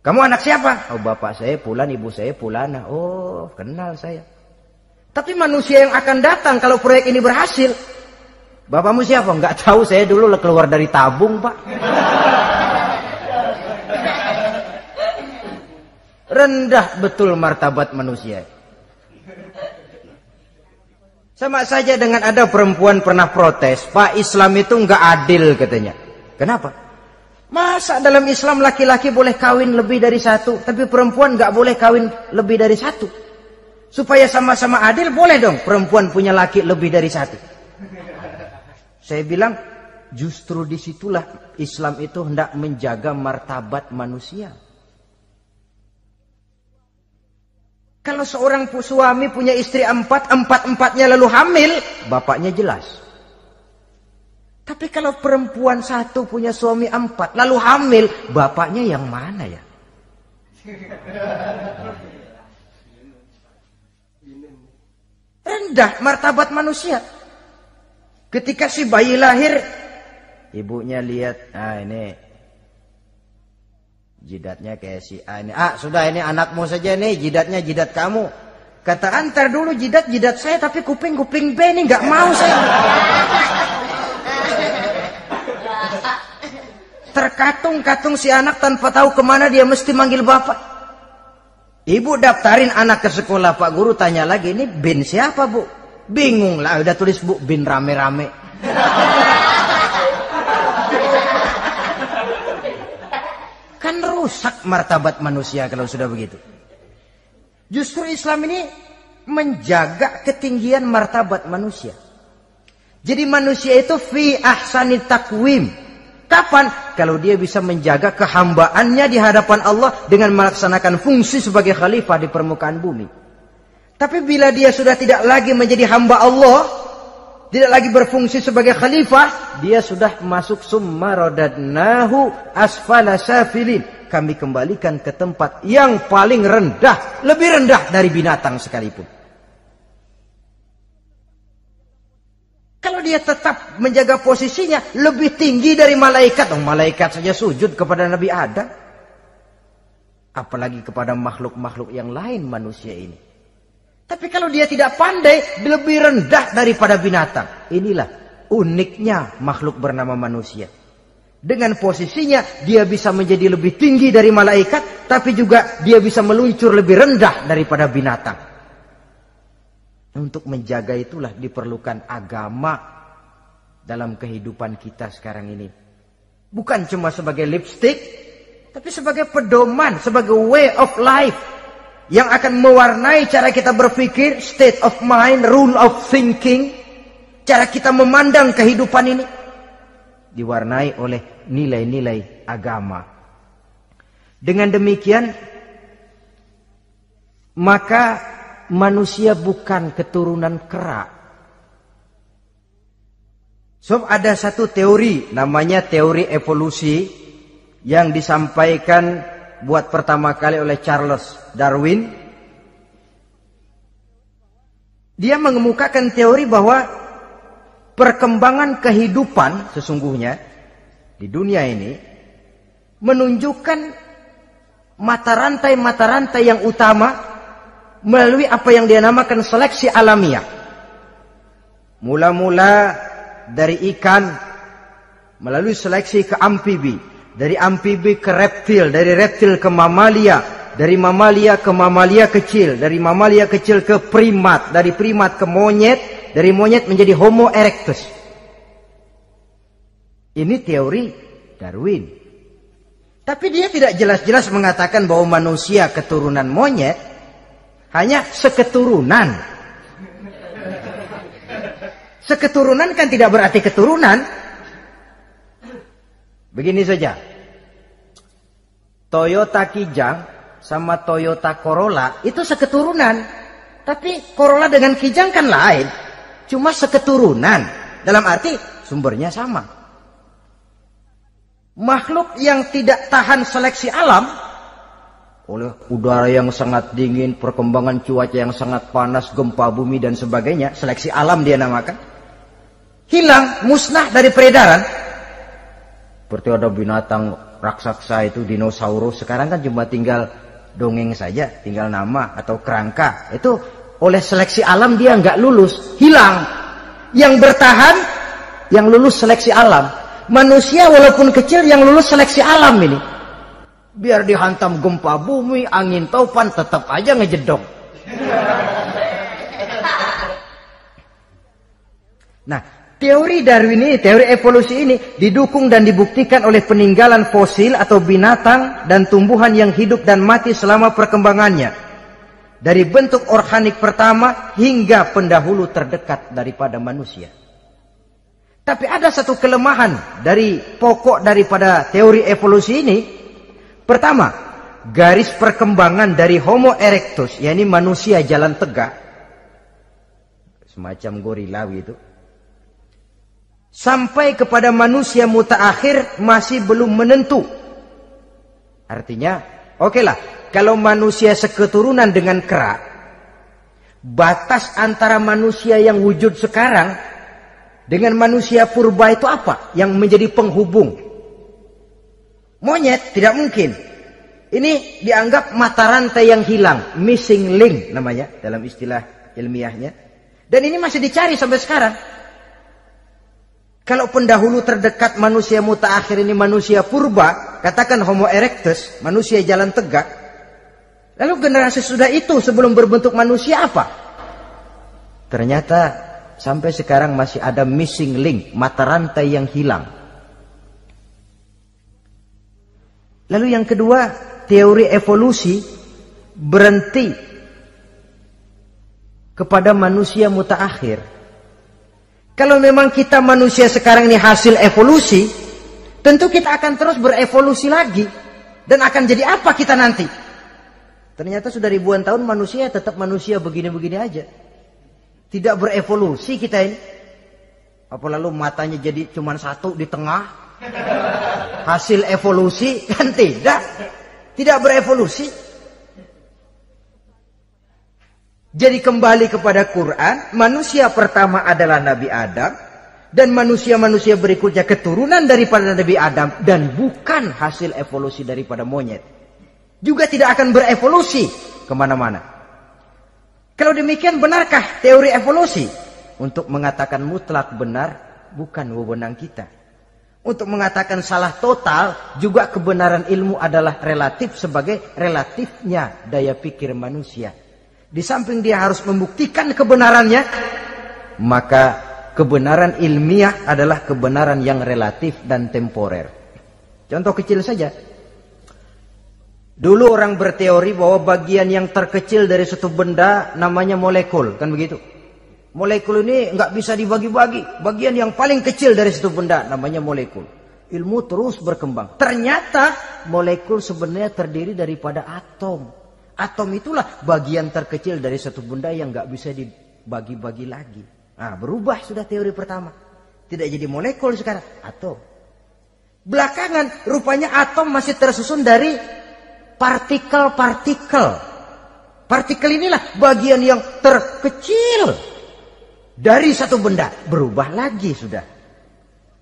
Kamu anak siapa? Oh bapak saya Fulan, ibu saya Fulana. Oh kenal saya. Tapi manusia yang akan datang kalau proyek ini berhasil. Bapakmu siapa? Enggak tahu, saya dulu keluar dari tabung pak. Rendah betul martabat manusia. Sama saja dengan ada perempuan pernah protes, Pak, Islam itu enggak adil katanya. Kenapa? Masa dalam Islam laki-laki boleh kawin lebih dari satu, tapi perempuan enggak boleh kawin lebih dari satu. Supaya sama-sama adil, boleh dong perempuan punya laki lebih dari satu. Saya bilang, justru disitulah Islam itu hendak menjaga martabat manusia. Kalau seorang suami punya istri empat-empatnya lalu hamil, bapaknya jelas. Tapi kalau perempuan satu punya suami 4, lalu hamil, bapaknya yang mana ya? Rendah martabat manusia. Ketika si bayi lahir, ibunya lihat, ini jidatnya kayak si A ini. Sudah ini anakmu saja nih, jidatnya jidat kamu. Kata antar dulu jidat saya, tapi kuping B ini nggak mau saya. Terkatung-katung si anak tanpa tahu kemana dia mesti manggil bapak. Ibu daftarin anak ke sekolah, Pak Guru tanya lagi, ini bin siapa bu? Bingung lah, udah tulis bu, bin rame-rame. Kan rusak martabat manusia kalau sudah begitu. Justru Islam ini menjaga ketinggian martabat manusia. Jadi manusia itu fi ahsani takwim. Kapan? Kalau dia bisa menjaga kehambaannya di hadapan Allah dengan melaksanakan fungsi sebagai khalifah di permukaan bumi. Tapi bila dia sudah tidak lagi menjadi hamba Allah, tidak lagi berfungsi sebagai khalifah, dia sudah masuk summa radadnahu asfala safilin. Kami kembalikan ke tempat yang paling rendah, lebih rendah dari binatang sekalipun. Kalau dia tetap menjaga posisinya lebih tinggi dari malaikat, malaikat saja sujud kepada Nabi Adam, apalagi kepada makhluk-makhluk yang lain manusia ini. Tapi kalau dia tidak pandai, lebih rendah daripada binatang. Inilah uniknya makhluk bernama manusia. Dengan posisinya dia bisa menjadi lebih tinggi dari malaikat, tapi juga dia bisa meluncur lebih rendah daripada binatang. Untuk menjaga itulah diperlukan agama dalam kehidupan kita sekarang ini. Bukan cuma sebagai lipstick, tapi sebagai pedoman, sebagai way of life yang akan mewarnai cara kita berpikir, state of mind, rule of thinking, cara kita memandang kehidupan ini diwarnai oleh nilai-nilai agama. Dengan demikian, maka manusia bukan keturunan kera. So, ada satu teori namanya teori evolusi yang disampaikan buat pertama kali oleh Charles Darwin. Dia mengemukakan teori bahwa perkembangan kehidupan sesungguhnya di dunia ini menunjukkan mata rantai yang utama melalui apa yang dia namakan seleksi alamiah. Mula-mula dari ikan, melalui seleksi ke amfibi, dari amfibi ke reptil, dari reptil ke mamalia, dari mamalia ke mamalia kecil, dari mamalia kecil ke primat, dari primat ke monyet, dari monyet menjadi Homo erectus. Ini teori Darwin. Tapi dia tidak jelas-jelas mengatakan bahwa manusia keturunan monyet, hanya seketurunan. Seketurunan kan tidak berarti keturunan. Begini saja. Toyota Kijang sama Toyota Corolla itu seketurunan. Tapi Corolla dengan Kijang kan lain. Cuma seketurunan. Dalam arti sumbernya sama. Makhluk yang tidak tahan seleksi alam, oleh udara yang sangat dingin, perkembangan cuaca yang sangat panas, gempa bumi dan sebagainya, seleksi alam dia namakan, hilang, musnah dari peredaran. Seperti ada binatang raksasa itu, dinosaurus, sekarang kan cuma tinggal dongeng saja, tinggal nama atau kerangka. Itu oleh seleksi alam dia nggak lulus, hilang. Yang bertahan, yang lulus seleksi alam. Manusia walaupun kecil yang lulus seleksi alam ini. Biar dihantam gempa bumi, angin topan, tetap aja ngejedok. Nah, teori Darwin ini, teori evolusi ini didukung dan dibuktikan oleh peninggalan fosil atau binatang dan tumbuhan yang hidup dan mati selama perkembangannya. Dari bentuk organik pertama hingga pendahulu terdekat daripada manusia. Tapi ada satu kelemahan dari pokok daripada teori evolusi ini. Pertama, garis perkembangan dari Homo erectus, yakni manusia jalan tegak, semacam gorilawi itu, sampai kepada manusia mutaakhir masih belum menentu. Artinya, okelah, kalau manusia seketurunan dengan kera, batas antara manusia yang wujud sekarang dengan manusia purba itu apa? Yang menjadi penghubung. Monyet tidak mungkin. Ini dianggap mata rantai yang hilang, missing link namanya dalam istilah ilmiahnya. Dan ini masih dicari sampai sekarang. Kalau pendahulu terdekat manusia mutaakhir ini manusia purba, katakan Homo erectus, manusia jalan tegak. Lalu generasi sudah itu sebelum berbentuk manusia apa? Ternyata sampai sekarang masih ada missing link, mata rantai yang hilang. Lalu yang kedua, teori evolusi berhenti kepada manusia mutaakhir. Kalau memang kita manusia sekarang ini hasil evolusi, tentu kita akan terus berevolusi lagi. Dan akan jadi apa kita nanti? Ternyata sudah ribuan tahun manusia tetap manusia begini-begini aja. Tidak berevolusi kita ini. Apa lalu matanya jadi cuma satu di tengah? Hasil evolusi? Kan tidak. Tidak berevolusi. Jadi kembali kepada Quran, manusia pertama adalah Nabi Adam, dan manusia-manusia berikutnya keturunan daripada Nabi Adam, dan bukan hasil evolusi daripada monyet. Juga tidak akan berevolusi kemana-mana. Kalau demikian, benarkah teori evolusi? Untuk mengatakan mutlak benar, bukan wewenang kita. Untuk mengatakan salah total, juga kebenaran ilmu adalah relatif sebagai relatifnya daya pikir manusia. Di samping dia harus membuktikan kebenarannya, maka kebenaran ilmiah adalah kebenaran yang relatif dan temporer. Contoh kecil saja. Dulu orang berteori bahwa bagian yang terkecil dari suatu benda namanya molekul, kan begitu? Molekul ini nggak bisa dibagi-bagi. Bagian yang paling kecil dari suatu benda namanya molekul. Ilmu terus berkembang. Ternyata molekul sebenarnya terdiri daripada atom. Atom itulah bagian terkecil dari satu benda yang nggak bisa dibagi-bagi lagi. Nah, berubah sudah teori pertama. Tidak jadi molekul sekarang, atom. Belakangan rupanya atom masih tersusun dari partikel-partikel. Partikel inilah bagian yang terkecil dari satu benda. Berubah lagi sudah.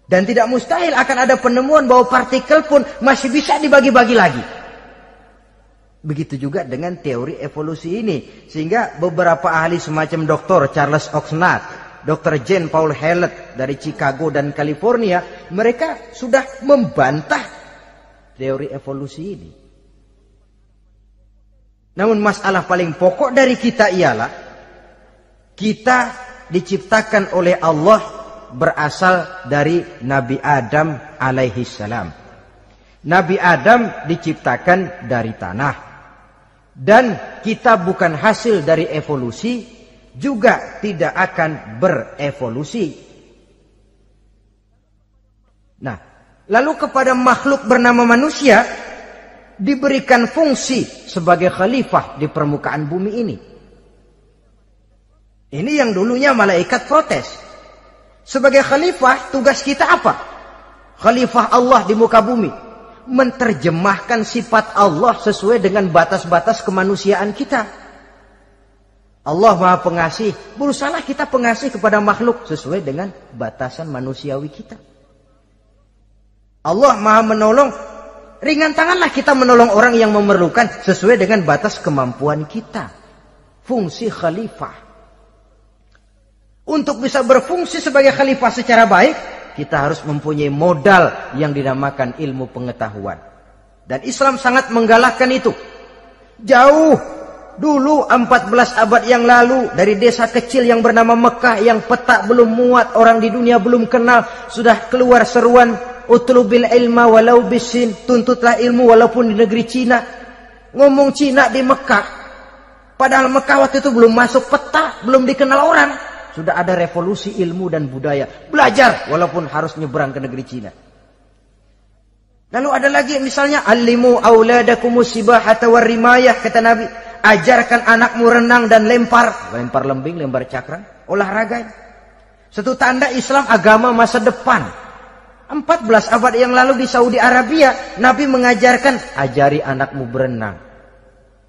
Dan tidak mustahil akan ada penemuan bahwa partikel pun masih bisa dibagi-bagi lagi. Begitu juga dengan teori evolusi ini. Sehingga beberapa ahli semacam Dr. Charles Oxnard, Dr. Jane Paul Hallett dari Chicago dan California, mereka sudah membantah teori evolusi ini. Namun masalah paling pokok dari kita ialah kita diciptakan oleh Allah berasal dari Nabi Adam alaihi salam. Nabi Adam diciptakan dari tanah. Dan kita bukan hasil dari evolusi, juga tidak akan berevolusi. Nah, lalu kepada makhluk bernama manusia diberikan fungsi sebagai khalifah di permukaan bumi ini. Ini yang dulunya malaikat protes. Sebagai khalifah, tugas kita apa? Khalifah Allah di muka bumi. Menerjemahkan sifat Allah sesuai dengan batas-batas kemanusiaan kita. Allah Maha Pengasih, berusahalah kita pengasih kepada makhluk sesuai dengan batasan manusiawi kita. Allah Maha Menolong, ringan tanganlah kita menolong orang yang memerlukan sesuai dengan batas kemampuan kita. Fungsi khalifah. Untuk bisa berfungsi sebagai khalifah secara baik, kita harus mempunyai modal yang dinamakan ilmu pengetahuan. Dan Islam sangat menggalakkan itu. Jauh dulu 14 abad yang lalu, dari desa kecil yang bernama Mekah yang peta belum muat, orang di dunia belum kenal, sudah keluar seruan utlubil ilma walau bisin, tuntutlah ilmu walaupun di negeri Cina. Ngomong Cina di Mekah, padahal Mekah waktu itu belum masuk peta, belum dikenal orang. Sudah ada revolusi ilmu dan budaya. Belajar walaupun harus nyebrang ke negeri Cina. Lalu ada lagi misalnya, Alimu auladakumus sibahata warrimayah, kata Nabi. Ajarkan anakmu renang dan lempar. Lempar lembing, lempar cakram. Olahraga. Satu tanda Islam agama masa depan. 14 abad yang lalu di Saudi Arabia, Nabi mengajarkan, ajari anakmu berenang.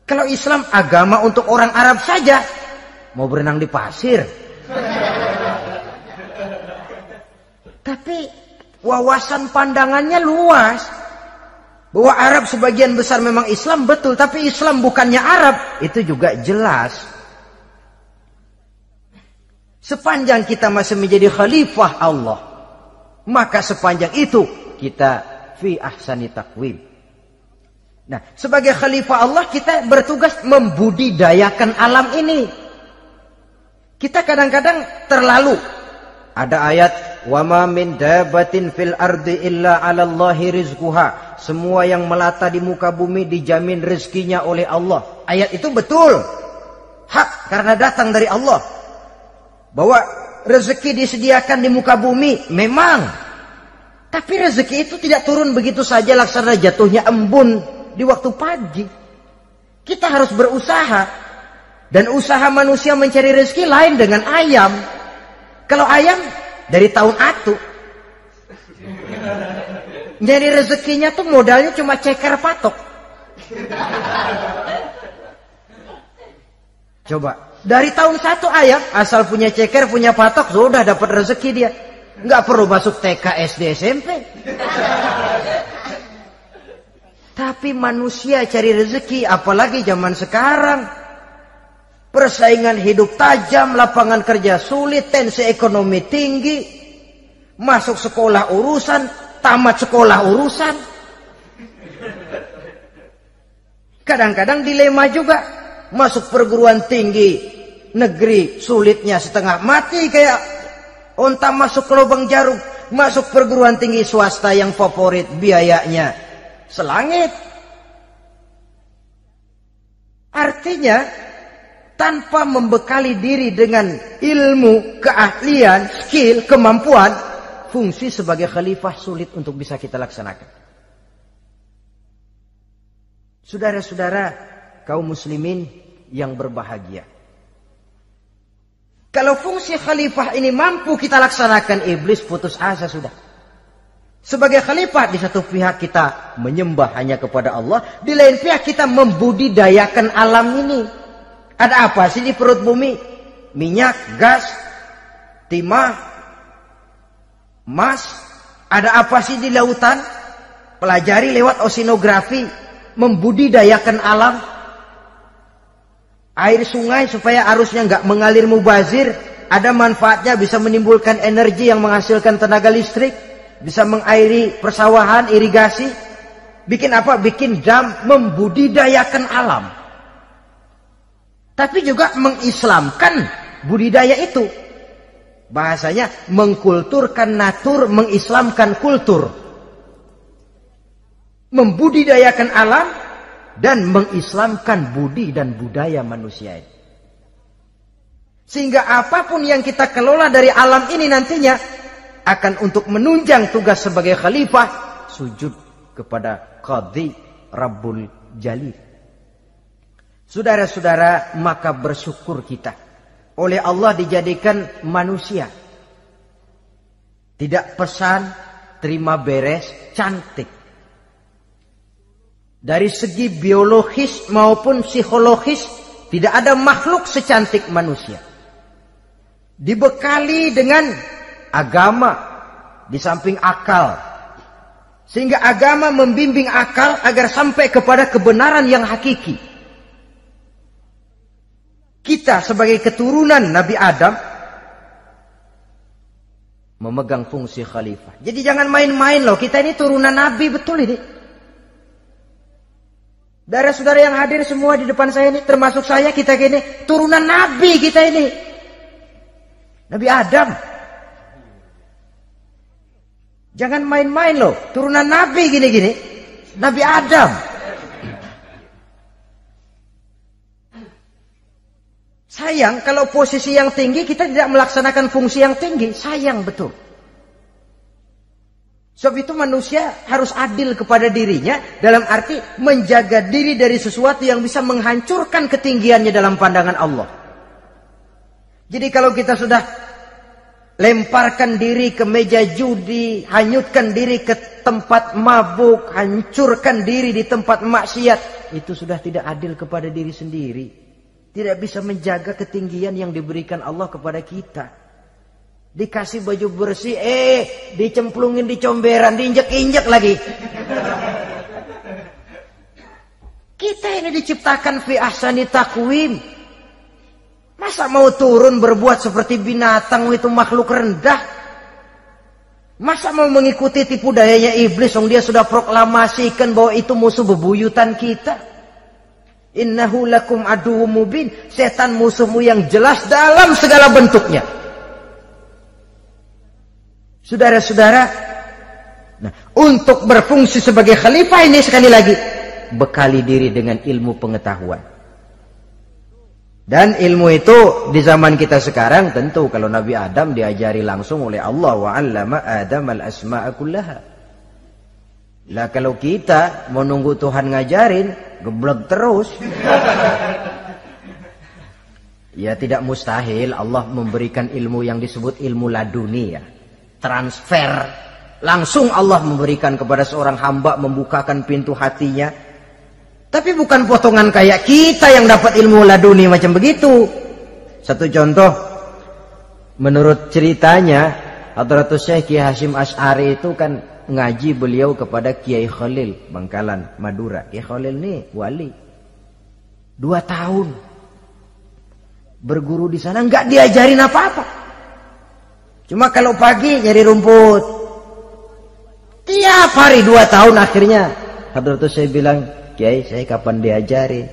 Kalau Islam agama untuk orang Arab saja, mau berenang di pasir. Tapi wawasan pandangannya luas. Bahwa Arab sebagian besar memang Islam, betul. Tapi Islam bukannya Arab, itu juga jelas. Sepanjang kita masih menjadi khalifah Allah, maka sepanjang itu kita fi ahsani taqwim. Nah, sebagai khalifah Allah kita bertugas membudidayakan alam ini. Kita kadang-kadang terlalu. Ada ayat, wa ma min dabatin fil ardi illa 'alallahi rizquha. Semua yang melata di muka bumi dijamin rezekinya oleh Allah. Ayat itu betul. Hak karena datang dari Allah. Bahwa rezeki disediakan di muka bumi memang. Tapi rezeki itu tidak turun begitu saja laksana jatuhnya embun di waktu pagi. Kita harus berusaha. Dan usaha manusia mencari rezeki lain dengan ayam. Kalau ayam dari tahun atu. Jadi rezekinya tuh modalnya cuma ceker patok. Coba. Dari tahun 1 ayam asal punya ceker, punya patok, sudah dapat rezeki dia. Nggak perlu masuk TK, SD, SMP. Tapi manusia cari rezeki, apalagi zaman sekarang. Persaingan hidup tajam, lapangan kerja sulit, tensi ekonomi tinggi. Masuk sekolah urusan, tamat sekolah urusan. Kadang-kadang dilema juga. Masuk perguruan tinggi negeri sulitnya setengah mati kayak onta masuk ke lubang jarum. Masuk perguruan tinggi swasta yang favorit biayanya selangit. Artinya tanpa membekali diri dengan ilmu, keahlian, skill, kemampuan, fungsi sebagai khalifah sulit untuk bisa kita laksanakan. Saudara-saudara kaum muslimin yang berbahagia. Kalau fungsi khalifah ini mampu kita laksanakan, iblis putus asa sudah. Sebagai khalifah, di satu pihak kita menyembah hanya kepada Allah, di lain pihak kita membudidayakan alam ini. Ada apa sih di perut bumi? Minyak, gas, timah, emas. Ada apa sih di lautan? Pelajari lewat oceanografi, membudidayakan alam. Air sungai supaya arusnya nggak mengalir mubazir, ada manfaatnya, bisa menimbulkan energi yang menghasilkan tenaga listrik, bisa mengairi persawahan, irigasi. Bikin apa? Bikin dam, membudidayakan alam. Tapi juga mengislamkan budidaya itu. Bahasanya mengkulturkan natur, mengislamkan kultur. Membudidayakan alam dan mengislamkan budi dan budaya manusia ini. Sehingga apapun yang kita kelola dari alam ini nantinya akan untuk menunjang tugas sebagai khalifah, sujud kepada Qadhi Rabbul Jalil. Saudara-saudara, maka bersyukur kita oleh Allah dijadikan manusia. Tidak pesan, terima beres, cantik. Dari segi biologis maupun psikologis, tidak ada makhluk secantik manusia. Dibekali dengan agama di samping akal. Sehingga agama membimbing akal agar sampai kepada kebenaran yang hakiki. Kita sebagai keturunan Nabi Adam memegang fungsi khalifah. Jadi jangan main-main loh, kita ini turunan Nabi, betul ini. Saudara-saudara yang hadir semua di depan saya ini, termasuk saya, kita gini, turunan Nabi kita ini. Nabi Adam. Jangan main-main loh, turunan Nabi gini-gini. Nabi Adam. Sayang kalau posisi yang tinggi kita tidak melaksanakan fungsi yang tinggi. Sayang betul. Sebab itu manusia harus adil kepada dirinya, dalam arti menjaga diri dari sesuatu yang bisa menghancurkan ketinggiannya dalam pandangan Allah. Jadi kalau kita sudah lemparkan diri ke meja judi, hanyutkan diri ke tempat mabuk, hancurkan diri di tempat maksiat, itu sudah tidak adil kepada diri sendiri. Tidak bisa menjaga ketinggian yang diberikan Allah kepada kita. Dikasih baju bersih, dicemplungin di comberan, diinjek-injek lagi. Kita ini diciptakan fi ahsani taqwim. Masa mau turun berbuat seperti binatang, itu makhluk rendah? Masa mau mengikuti tipu dayanya iblis, dia sudah proklamasikan bahwa itu musuh bebuyutan kita? Innahu lakum aduwwum mubin. Setan musuhmu yang jelas dalam segala bentuknya. Saudara-saudara, nah, untuk berfungsi sebagai khalifah ini sekali lagi bekali diri dengan ilmu pengetahuan. Dan ilmu itu di zaman kita sekarang tentu kalau Nabi Adam diajari langsung oleh Allah, wa 'allama Adam al-asma'a kullaha. Lah kalau kita mau nunggu Tuhan ngajarin, geblek terus. Ya tidak mustahil Allah memberikan ilmu yang disebut ilmu laduni ya. Transfer. Langsung Allah memberikan kepada seorang hamba, membukakan pintu hatinya. Tapi bukan potongan kayak kita yang dapat ilmu laduni macam begitu. Satu contoh, menurut ceritanya, Hadratus Syekh Kiai Hasyim Asy'ari itu kan ngaji beliau kepada Kiai Khalil Bangkalan, Madura. Kiai Khalil ini wali. 2 tahun berguru di sana, nggak diajarin apa-apa. Cuma kalau pagi nyari rumput. Tiap hari 2 tahun akhirnya Hadratus Syekh bilang, Kiai, saya kapan diajari?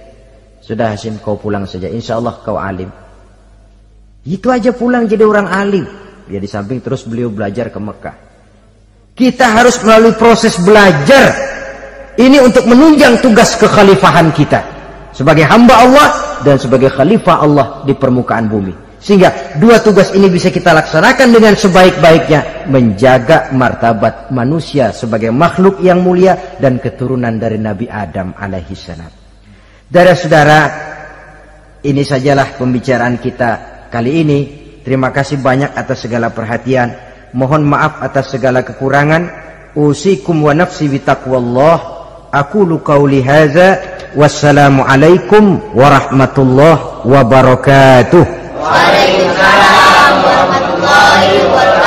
Sudah Hasyim, kau pulang saja. Insya Allah kau alim. Itu aja pulang jadi orang alim. Ya di samping terus beliau belajar ke Mekah. Kita harus melalui proses belajar. Ini untuk menunjang tugas kekhalifahan kita. Sebagai hamba Allah dan sebagai khalifah Allah di permukaan bumi. Sehingga 2 tugas ini bisa kita laksanakan dengan sebaik-baiknya. Menjaga martabat manusia sebagai makhluk yang mulia dan keturunan dari Nabi Adam alaihissalam. Saudara-saudara, ini sajalah pembicaraan kita kali ini. Terima kasih banyak atas segala perhatian. Mohon maaf atas segala kekurangan. Usikum wa nafsi bitaqwallah. Aqulu qauli hadza. Wassalamualaikum warahmatullahi wabarakatuh. Waalaikumsalam warahmatullahi wabarakatuh.